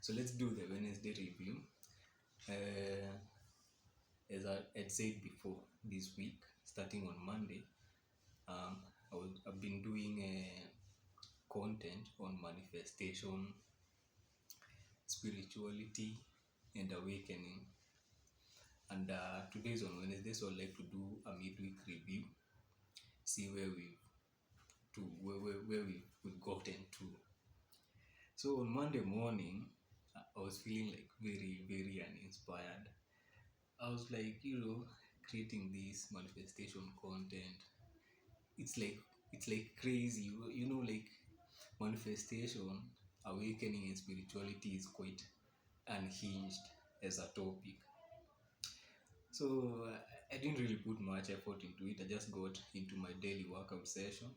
So let's do the Wednesday review. Uh, as I had said before, this week, starting on Monday, I've been doing content on manifestation, spirituality, and awakening. And today's on Wednesday, so I'd like to do a midweek review, see where we've gotten to. So on Monday morning, I was feeling like very uninspired. I was like, creating this manifestation content. It's like it's like crazy. Like manifestation, awakening, and spirituality is quite unhinged as a topic. So I didn't really put much effort into it. I just got into my daily workout session,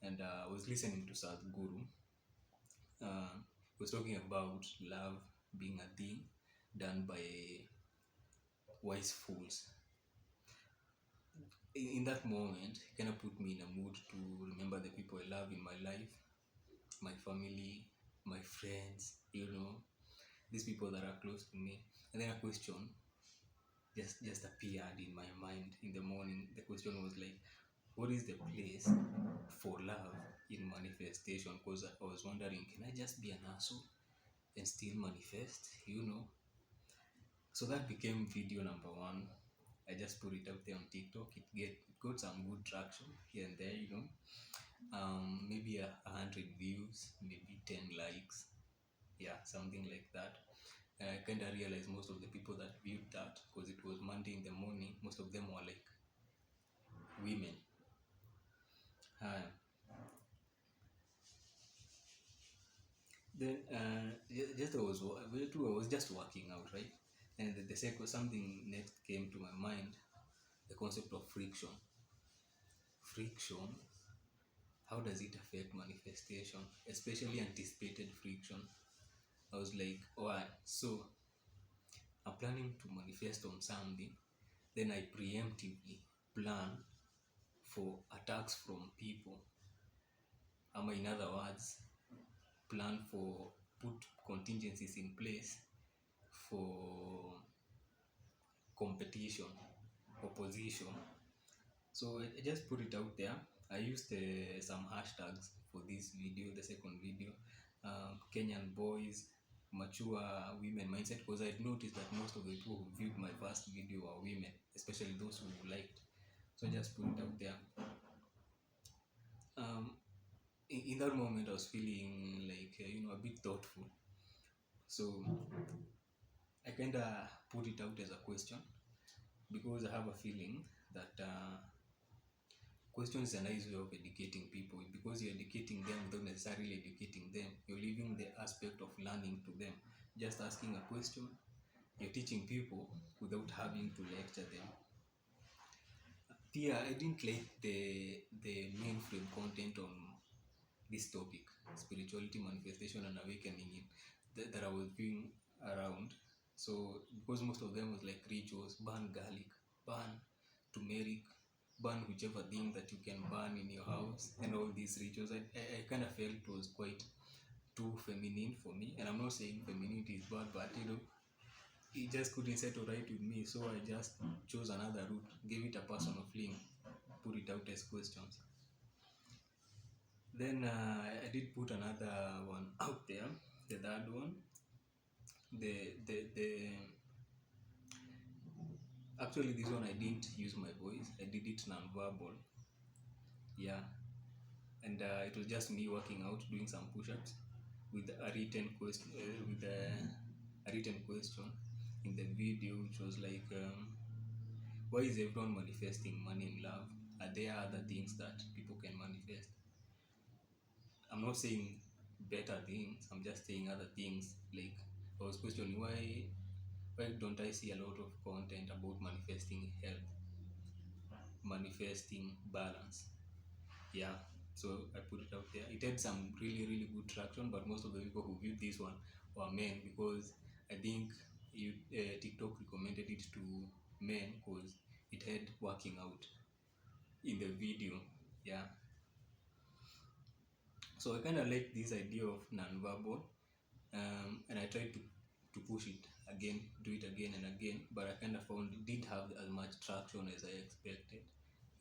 and I was listening to Sadhguru. He was talking about love being a thing done by wise fools. In that moment, it kind of put me in a mood to remember the people I love in my life, my family, my friends, these people that are close to me. And then a question just appeared in my mind in the morning. The question was like, what is the place for love in manifestation? Because I was wondering, can I just be an asshole and still manifest? So that became video number one. I just put it out there on TikTok. It got some good traction here and there, maybe 100 views, maybe 10 likes, yeah, something like that. I kind of realized most of the people that viewed that, because it was Monday in the morning, most of them were like women. Uh, then just I was just working out, right? And the second something next came to my mind, the concept of friction. Friction, how does it affect manifestation, especially anticipated friction? I was like, alright, so I'm planning to manifest on something, then I preemptively plan for attacks from people. In other words, plan for put contingencies in place for competition, opposition. So I just put it out there. I used some hashtags for this video, the second video. Kenyan boys, mature women mindset, because I noticed that most of the people who viewed my first video are women, especially those who liked. So I just put it out there. In that moment, I was feeling like, a bit thoughtful. So I kind of put it out as a question, because I have a feeling that question is a nice way of educating people, because you're educating them without necessarily educating them. You're leaving the aspect of learning to them. Just asking a question, you're teaching people without having to lecture them. Yeah, I didn't like the mainframe content on this topic, spirituality, manifestation, and awakening, that I was viewing around. So because most of them was like rituals, burn garlic, burn turmeric, burn whichever thing that you can burn in your house, and all these rituals, I kind of felt it was quite too feminine for me. And I'm not saying femininity is bad, but it just couldn't settle right with me. So I just chose another route, gave it a personal fling, put it out as questions. Then I did put another one out there, the third one. The Actually, this one I didn't use my voice. I did it non-verbal. Yeah, and it was just me working out, doing some push-ups with a written question. In the video, which was like, why is everyone manifesting money and love? Are there other things that people can manifest? I'm not saying better things. I'm just saying other things. Like, I was questioning why don't I see a lot of content about manifesting health, manifesting balance? Yeah, so I put it out there. It had some really good traction, but most of the people who viewed this one were men, because I think TikTok recommended it to men because it had working out in the video. Yeah, so I kind of like this idea of non-verbal. And I tried to push it again, do it again and again, but I kind of found it didn't have as much traction as I expected.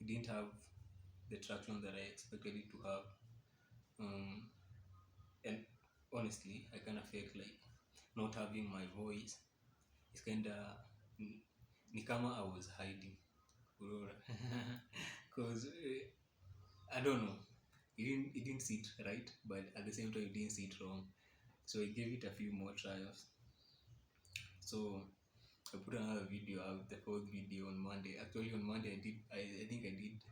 It didn't have the traction that I expected it to have. um, and honestly, I kind of felt like not having my voice is kind of ni kama I was hiding, because I don't know, it didn't sit right, but at the same time it didn't sit wrong. So I gave it a few more trials. So I put another video out, the fourth video on Monday. Actually, on Monday I think I did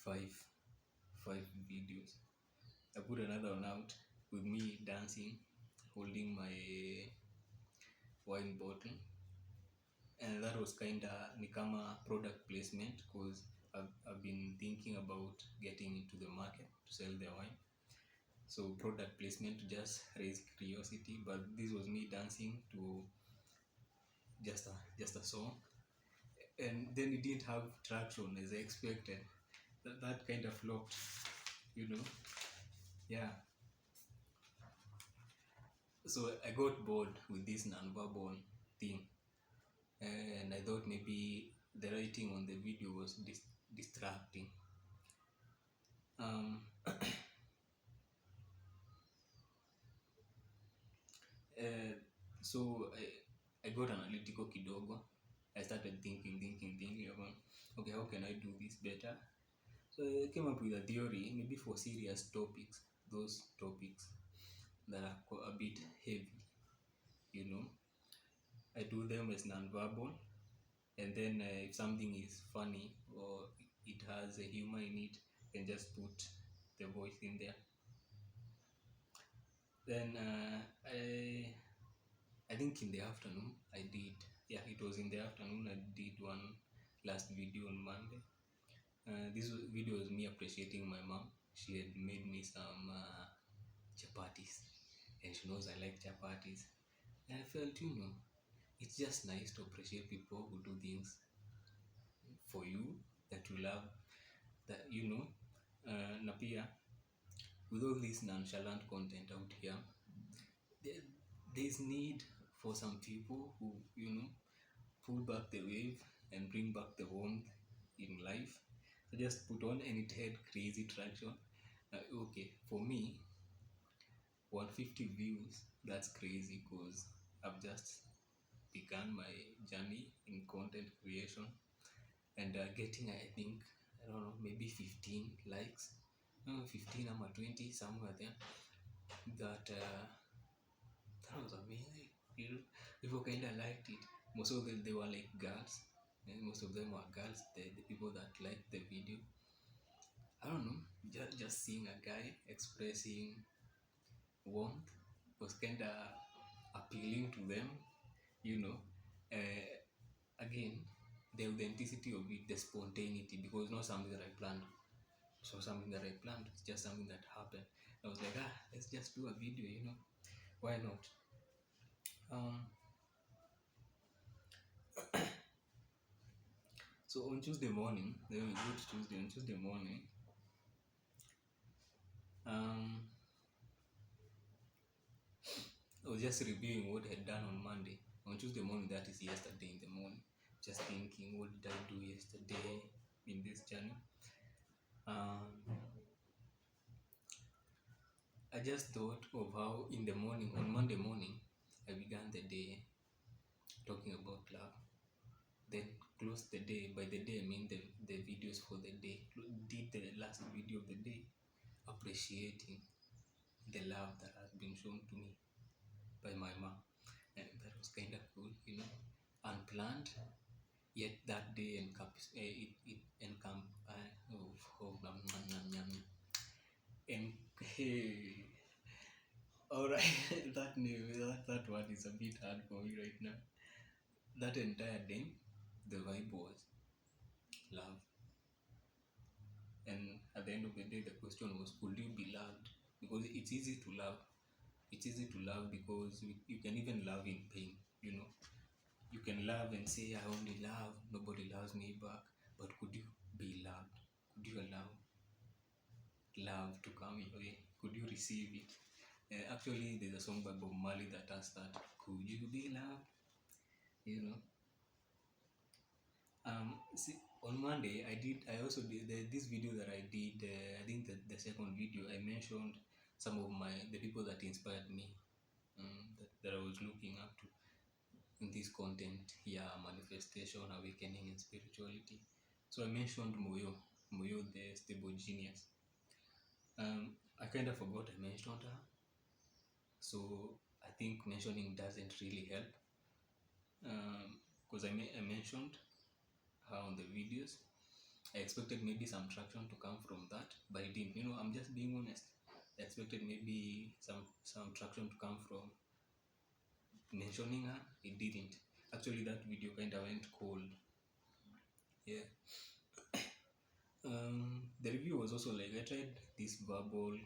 five five videos. I put another one out with me dancing, holding my wine bottle, and that was kind of nikama product placement, because I've been thinking about getting into the market to sell the wine. So product placement to just raise curiosity, but this was me dancing to just a song, and then it didn't have traction as I expected. That kind of flopped, you know. Yeah. So I got bored with this non-verbal thing, and I thought maybe the writing on the video was distracting. Um, uh, so I got analytical kidogo. I started thinking about, okay, how can I do this better? So I came up with a theory, maybe for serious topics, those topics that are a bit heavy, you know. I do them as non-verbal, and then if something is funny or it has a humor in it, then just put the voice in there. Then I think in the afternoon I did, yeah, it was in the afternoon I did one last video on Monday. This video was me appreciating my mom. She had made me some chapatis, and she knows I like chapatis. And I felt, it's just nice to appreciate people who do things for you that you love, that na pia with all this nonchalant content out here, there, there's need for some people who pull back the wave and bring back the warmth in life. So just put on, and it had crazy traction. Okay, for me, 150 views, that's crazy, because I've just begun my journey in content creation, and getting, I think, I don't know, maybe 15 likes, 15 or 20, somewhere there. That was amazing. People kind of liked it. Most of them, they were like girls, and most of them were girls. The people that liked the video, I don't know, just seeing a guy expressing warmth was kind of appealing to them, you know. Uh, Again, the authenticity of it, the spontaneity, because not something that I planned. So something that I planned, it's just something that happened. I was like, let's just do a video, why not? Um, so on Tuesday morning, then we go to Tuesday. On Tuesday morning, I was just reviewing what I had done on Monday. On Tuesday morning, that is yesterday in the morning, just thinking, what did I do yesterday in this journey? I just thought of how in the morning, on Monday morning, I began the day talking about love. Then closed the day. By the day, I mean the videos for the day. Did the last video of the day, appreciating the love that has been shown to me by my mom. And that was kind of cool, unplanned. Yet that day it encamp and hey, all right, that name, that word is a bit hard for me right now. That entire day, the vibe was love. And at the end of the day, the question was, could you be loved? Because it's easy to love. It's easy to love because you can even love in pain, You can love and say, I only love, nobody loves me back. But could you be loved? Could you allow love to come your way? Could you receive it? Actually, there's a song by Bob Marley that has that. Could you be loved? You know. See, on Monday, I also did this video that I did. I think the second video I mentioned some of the people that inspired me, that I was looking up to in this content. Yeah, manifestation, awakening, and spirituality. So I mentioned Moyo, the stable genius. I kind of forgot I mentioned her, so I think mentioning doesn't really help. Because I mentioned her on the videos. I expected maybe some traction to come from that, but it didn't. I'm just being honest. I expected maybe some traction to come from mentioning her. It didn't. Actually, that video kind of went cold. Yeah. The review was also like I tried this verbal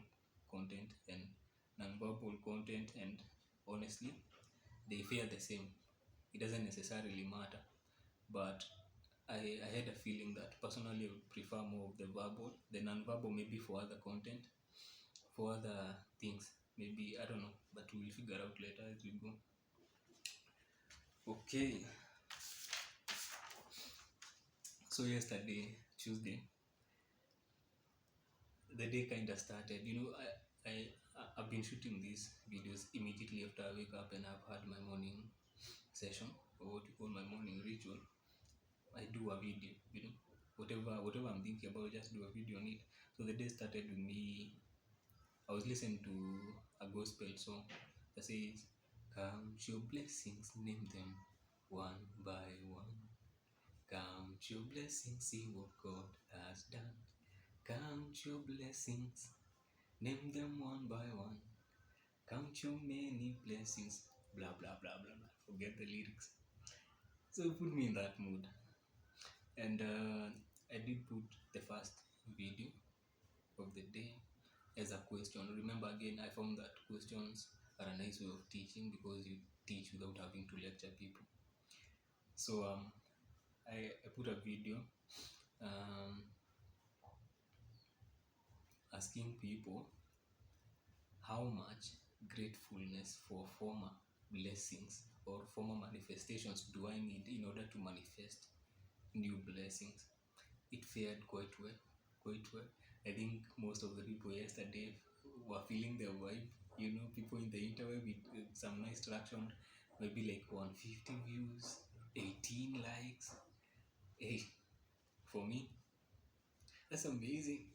content and non-verbal content, and honestly, they fare the same. It doesn't necessarily matter, but I had a feeling that personally I would prefer more of the verbal, the non-verbal maybe for other content, for other things. Maybe I don't know, but we'll figure out later as we go. Okay, so yesterday, Tuesday, the day kind of started. I've been shooting these videos immediately after I wake up and I've had my morning session, or what you call my morning ritual. I do a video, whatever I'm thinking about, just do a video on it. So the day started with me. I was listening to a gospel song that says, "Count your blessings, name them one by one. Count your blessings, see what God has done. Count your blessings, name them one by one. Count your many blessings." Blah blah blah blah blah. Forget the lyrics. So it put me in that mood, and I did put the first video of the day as a question. Remember, again, I found that questions are a nice way of teaching because you teach without having to lecture people. So I put a video um, asking people how much gratefulness for former blessings or former manifestations do I need in order to manifest new blessings. It fared quite well, quite well. I think most of the people yesterday were feeling the vibe. People in the interweb with some nice traction, maybe like 150 views, 18 likes. Hey, for me, that's amazing.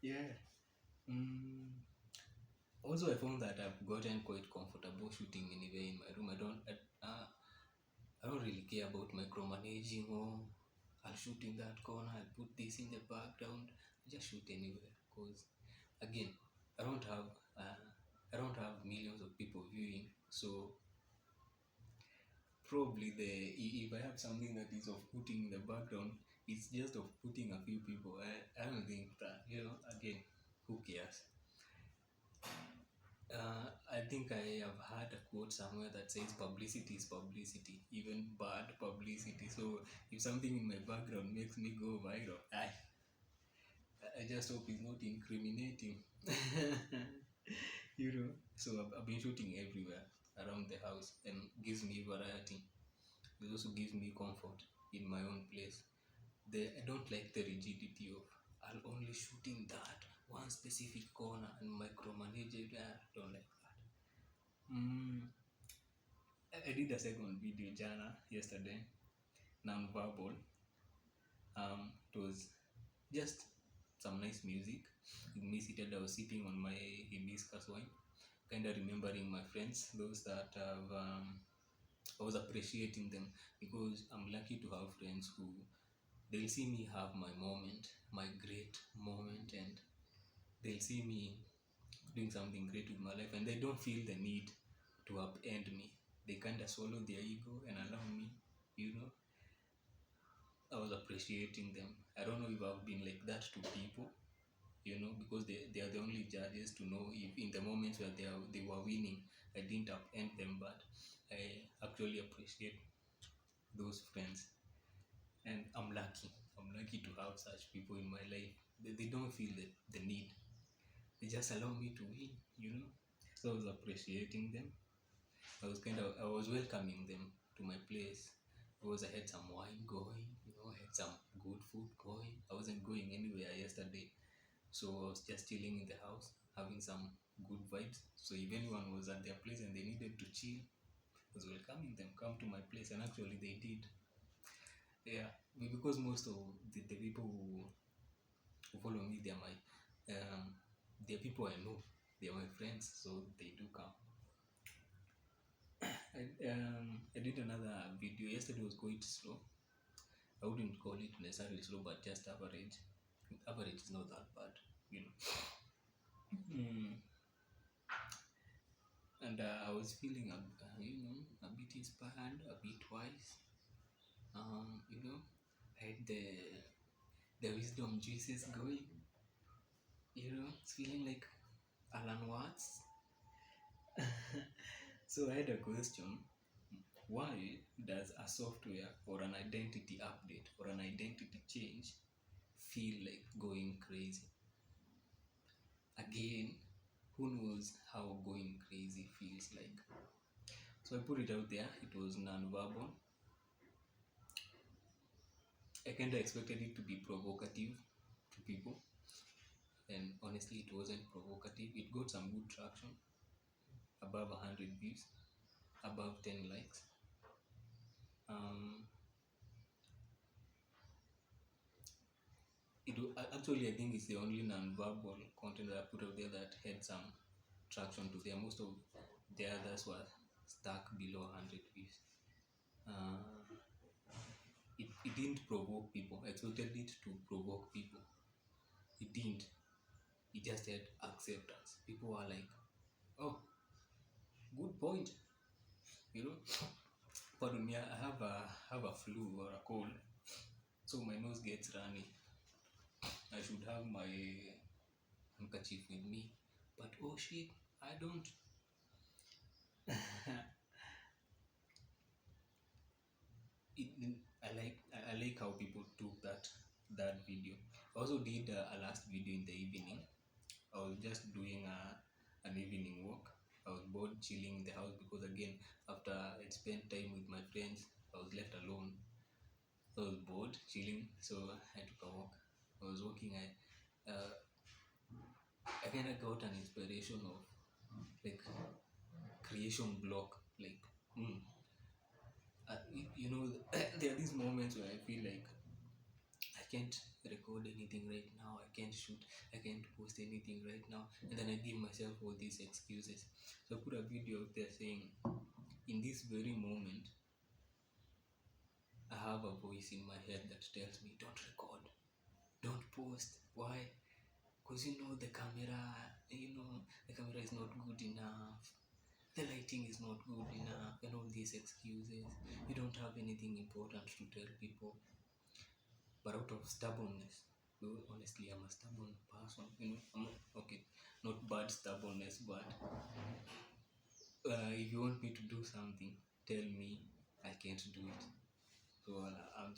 Yeah. Mm. Also, I found that I've gotten quite comfortable shooting anywhere in my room. I don't really care about micromanaging or I'll shoot in that corner, I'll put this in the background. I just shoot anywhere because, again, I don't have uh, I don't have millions of people viewing. So probably if I have something that is of putting in the background, it's just of putting a few people. I don't think that, again, who cares? I think I have heard a quote somewhere that says publicity is publicity, even bad publicity. So if something in my background makes me go viral, I just hope it's not incriminating. So I've been shooting everywhere around the house and gives me variety. It also gives me comfort in my own place. I don't like the rigidity of I'll only shoot in that one specific corner and micromanage it. I don't like that. Mm, I did a second video yesterday, non-verbal. It was just some nice music. With me seated, I was sipping on my hibiscus wine, kind of remembering my friends, those that have. I was appreciating them because I'm lucky to have friends who they'll see me have my moment, my great moment, and they'll see me doing something great with my life, and they don't feel the need to upend me. They kind of swallow their ego and allow me, you know. I was appreciating them. I don't know if I've been like that to people, because they are the only judges to know if in the moments where they were winning, I didn't upend them, but I actually appreciate those friends. And I'm lucky. I'm lucky to have such people in my life. They don't feel the need. they just allow me to win. So I was appreciating them. I was welcoming them to my place because I had some wine going, I had some good food going. I wasn't going anywhere yesterday, so I was just chilling in the house, having some good vibes. So if anyone was at their place and they needed to chill, I was welcoming them, come to my place, and actually they did. Yeah, because most of the people who follow me, they're people I know, they're my friends, so they do come. I did another video yesterday. Was quite slow. I wouldn't call it necessarily slow, but just average. Average is not that bad, you know. And I was feeling, a bit inspired, a bit wise. I had the wisdom juices going. It's feeling like Alan Watts. So I had a question: why does a software or an identity update or an identity change feel like going crazy? Again, who knows how going crazy feels like? So I put it out there. It was non-verbal. I kind of expected it to be provocative to people, and honestly, it wasn't provocative. It got some good traction, above 100 views, above 10 likes. Um, Actually, I think it's the only non-verbal content that I put out there that had some traction to there. Most of the others were stuck below 100 views. It didn't provoke people. I expected it to provoke people. It didn't. It just had acceptance. People were like, "Oh, good point." You know, pardon me. I have a flu or a cold, so my nose gets runny. I should have my handkerchief with me, but oh shit, I don't. I like how people took that video. I also did a last video in the evening. I was just doing an evening walk. I was bored chilling in the house because again, after I spent time with my friends, I was left alone. I was bored chilling, so I took a walk. I was walking. I kind of got an inspiration of like creation block. Like, there are these moments where I feel like I can't record anything right now. I can't shoot. I can't post anything right now. And then I give myself all these excuses. So I put a video out there saying, in this very moment, I have a voice in my head that tells me, don't record, don't post. Why? Because the camera is not good enough. The lighting is not good enough, and all these excuses. You don't have anything important to tell people. But out of stubbornness, honestly, I'm a stubborn person. Not bad stubbornness, but if you want me to do something, tell me I can't do it. So I'm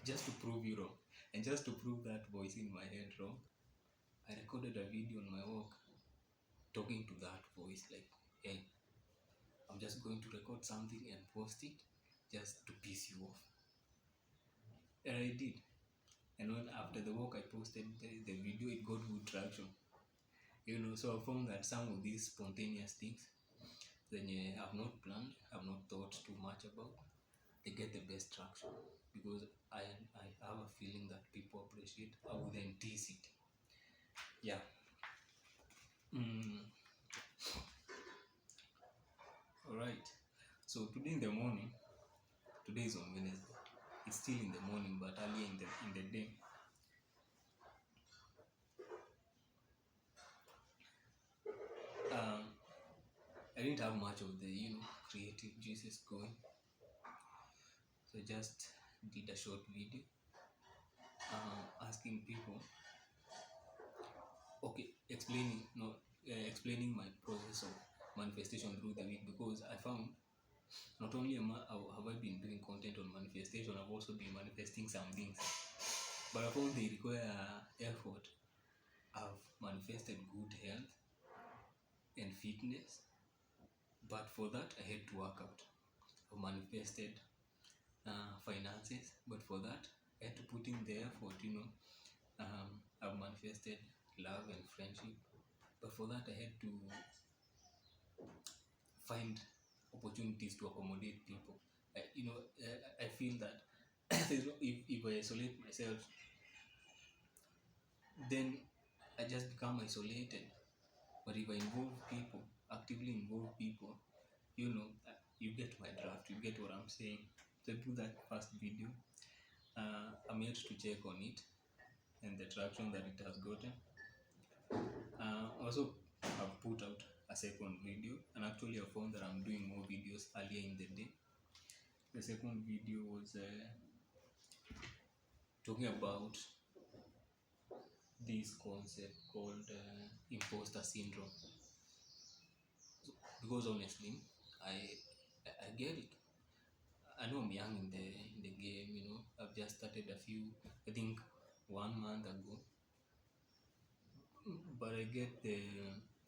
just to prove you wrong, and just to prove that voice in my head wrong, I recorded a video on my walk talking to that voice like, hey, I'm just going to record something and post it just to piss you off. And I did. And when after the walk I posted the video, it got good traction. So I found that some of these spontaneous things that I've not planned, I've not thought too much about, they get the best traction because I have a feeling that people appreciate authenticity. Yeah. All right. So today in the morning, today is on Wednesday. It's still in the morning, but earlier in the day, I didn't have much of the creative juices going, so I just did a short video asking people, explaining my process of manifestation through the week, because I found not only have I been doing content on manifestation, I've also been manifesting some things, but I found they require effort. I've manifested good health, fitness, but for that I had to work out. I manifested finances, but for that I had to put in the effort. I've manifested love and friendship, but for that I had to find opportunities to accommodate people. I feel that if I isolate myself, then I just become isolated. But if I involve people, actively involve people, you get my draft, you get what I'm saying. So I put that first video. I'm yet to check on it and the traction that it has gotten. Also, I've put out a second video, and actually I found that I'm doing more videos earlier in the day. The second video was talking about this concept called imposter syndrome. Because honestly, I get it. I know I'm young in the game. I've just started I think 1 month ago, but I get the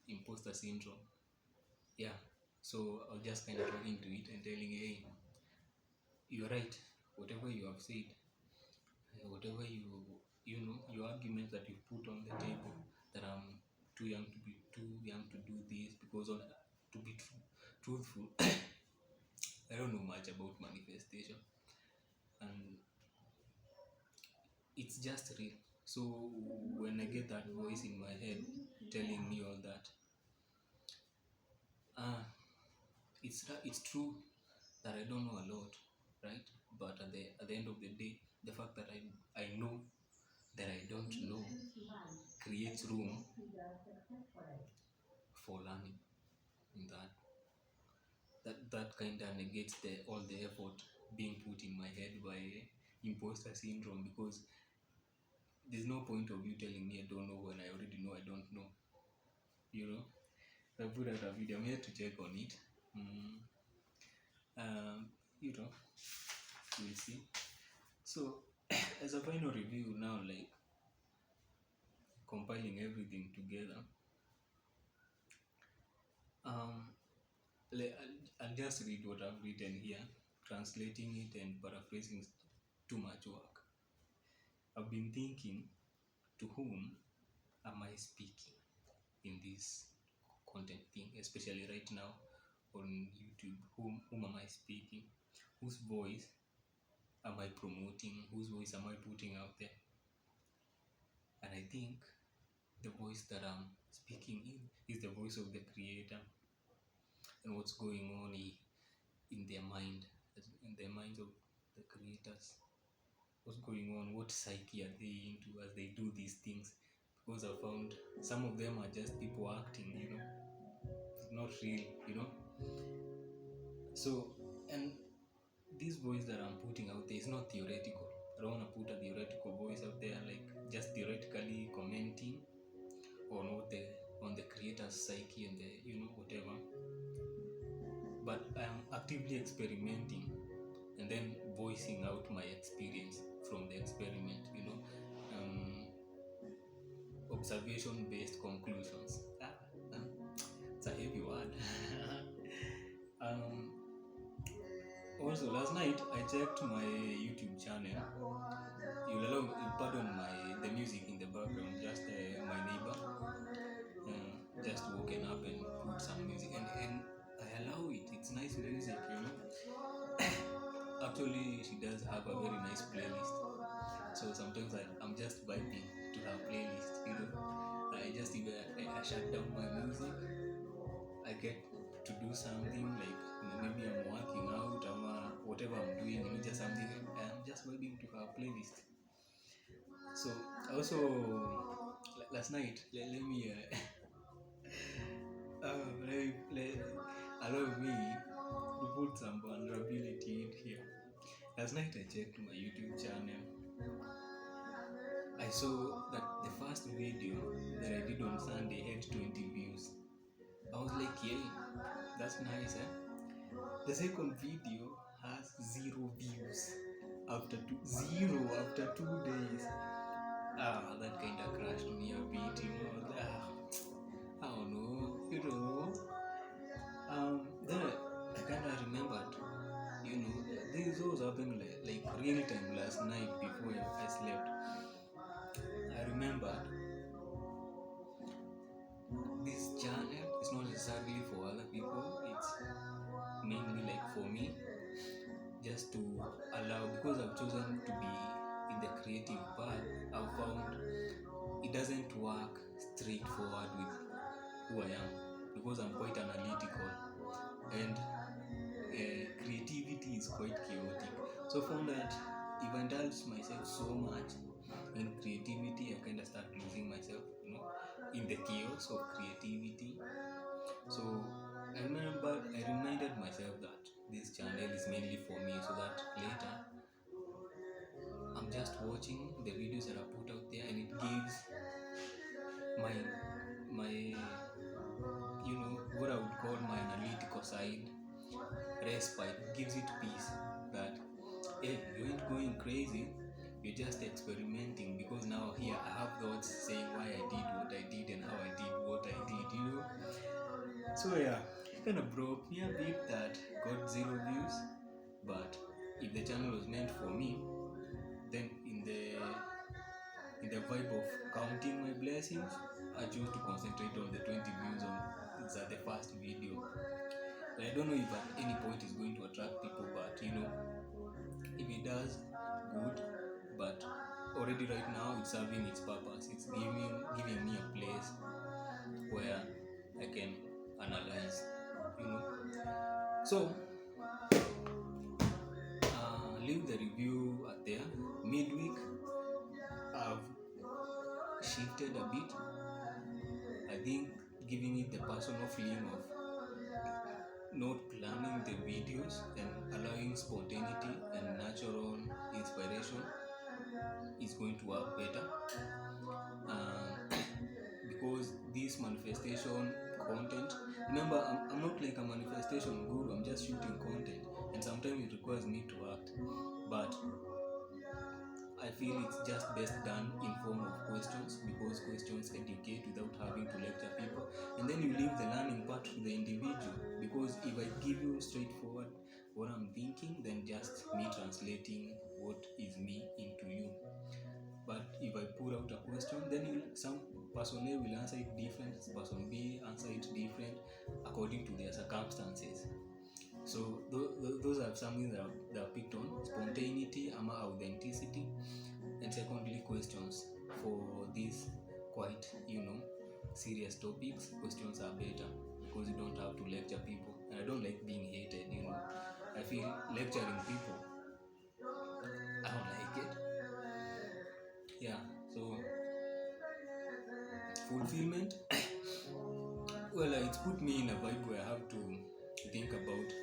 imposter syndrome. Yeah, so I was just kind of talking to it and telling, hey, you're right. Whatever you have said, whatever your arguments that you put on the table, that I'm too young to do this, because to be truthful, I don't know much about manifestation, and it's just real. So when I get that voice in my head telling me all that, uh, it's true that I don't know a lot, right? But at the end of the day, the fact that I know that I don't know creates room for learning. In that kind of negates all the effort being put in my head by imposter syndrome, because there's no point of you telling me I don't know when I already know I don't know. You know, I put out a video. I'm here to check on it. Mm, um, you know, we'll see. So, as a final review now, like compiling everything together, um, I'll just read what I've written here, translating it and paraphrasing too much work. I've been thinking, to whom am I speaking in this content thing, especially right now on YouTube? Whom am I speaking? Whose voice am I promoting? Whose voice am I putting out there? And I think the voice that I'm speaking in is the voice of the creator, and what's going on in their mind, in the minds of the creators. What's going on? What psyche are they into as they do these things? Because I found some of them are just people acting, it's not real, So, and this voice that I'm putting out there is not theoretical. I don't want to put a theoretical voice out there, like just theoretically commenting on the creator's psyche and the whatever. But I'm actively experimenting and then voicing out my experience from the experiment. Observation-based conclusions. It's a heavy word. um, Also, last night I checked my YouTube channel. You'll pardon the music in the background. Just my neighbor, just woken up and put some music, and I allow it. It's nice music. Actually, she does have a very nice playlist. So sometimes I'm just vibing to her playlist. I shut down my music. I get to do something, like maybe I'm working out or whatever I'm doing, just something. I'm just vibing to her playlist. So also last night, let me allow me to put some vulnerability in here. Last night I checked my YouTube channel. I saw that the first video that I did on Sunday had 20 views. I was like, yeah, that's nice, eh? The second video has 0 views after 2 days. That kind of crushed me a bit. I don't know. time last night before I slept, I remembered this channel is not necessarily for other people, it's mainly like for me, just to allow, because I've chosen to be in the creative path. I've found it doesn't work straightforward with who I am, because I'm quite analytical, and creativity is quite chaotic. So I found that if I indulge myself so much in creativity, I kind of start losing myself, in the chaos of creativity. So I reminded myself that this channel is mainly for me, so that later I'm just watching the videos that I put out there, and it gives my what I would call my analytical side respite. It gives it peace that, hey, you ain't going crazy, you're just experimenting, because now here I have thoughts saying why I did what I did and how I did what I did. So yeah, it kind of broke me a bit that got 0 views, but if the channel was meant for me, then in the vibe of counting my blessings, I choose to concentrate on the 20 views on the first video. I don't know if at any point it's going to attract people, but if it does, good. But already right now it's serving its purpose. It's giving me a place where I can analyze, So leave the review at there. Midweek, I've shifted a bit. I think giving it the personal feeling of not planning the videos and allowing spontaneity and natural inspiration is going to work better. Because this manifestation content, remember, I'm not like a manifestation guru, I'm just shooting content, and sometimes it requires me to act, but I feel it's just best done in form of questions, because questions educate without having to lecture people, and then you leave the learning part to the individual. Because if I give you straightforward what I'm thinking, then just me translating what is me into you. But if I put out a question, then some person A will answer it different, person B answer it different according to their circumstances. So those are something that are picked on: spontaneity, authenticity, and secondly, questions. For these quite serious topics, questions are better, because you don't have to lecture people, and I don't like being hated. I feel lecturing people, I don't like it. Yeah. So fulfillment, well, it's put me in a vibe where I have to think about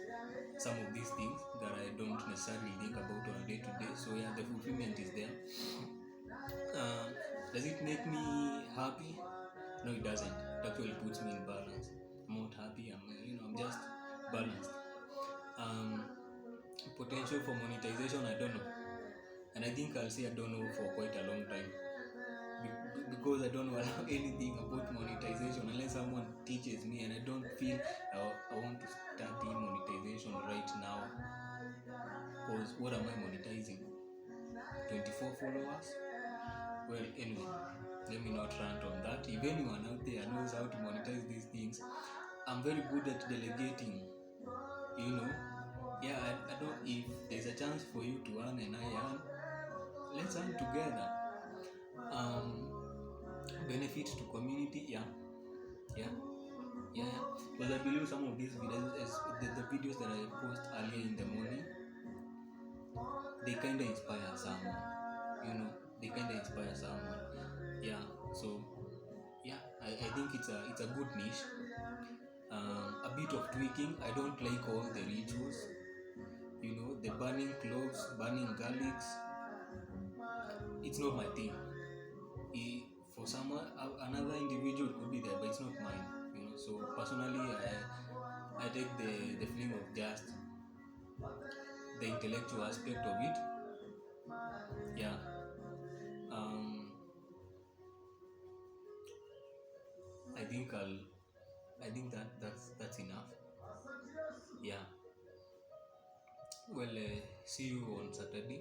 some of these things that I don't necessarily think about on a day-to-day. So yeah, the fulfillment is there. Does it make me happy? No, it doesn't. It actually puts me in balance. I'm not happy, I'm just balanced. Potential for monetization, I don't know, and I think I'll say I don't know for quite a long time, because I don't know anything about monetization unless someone teaches me, and I don't feel I want to study monetization right now, because what am I monetizing? 24 followers? Well, anyway, let me not rant on that. If anyone out there knows how to monetize these things, I'm very good at delegating. Yeah, I don't. If there's a chance for you to earn and I earn, let's earn together. Benefit to community, yeah. Because I believe some of these videos, the videos that I post earlier in the morning, they kind of inspire someone. They kind of inspire someone. Yeah. So yeah, I think it's a good niche. A bit of tweaking. I don't like all the rituals. The burning cloves, burning garlics. It's not my thing. For someone, another individual could be there, but it's not mine. So personally, I take the feeling of just the intellectual aspect of it. Yeah. I think that's enough. Yeah. Well, see you on Saturday.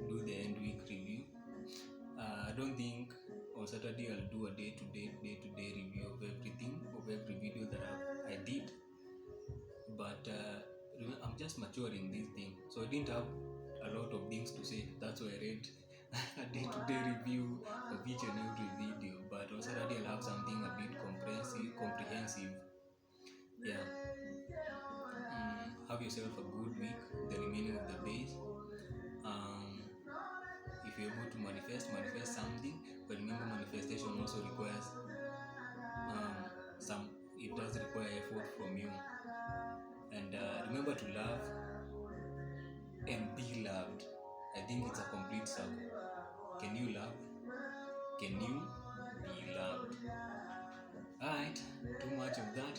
Do the end week review. I don't think on Saturday I'll do a day-to-day review of everything, of every video that I did. But I'm just maturing this thing, so I didn't have a lot of things to say. That's why I read a day-to-day review of each and every video. But on Saturday I'll have something a bit comprehensive. Yeah. Have yourself a good week, the remaining of the days. Um, if you're able to manifest something. But remember, manifestation also requires some. It does require effort from you. And remember to love and be loved. I think it's a complete circle. Can you love? Can you be loved? Alright, too much of that.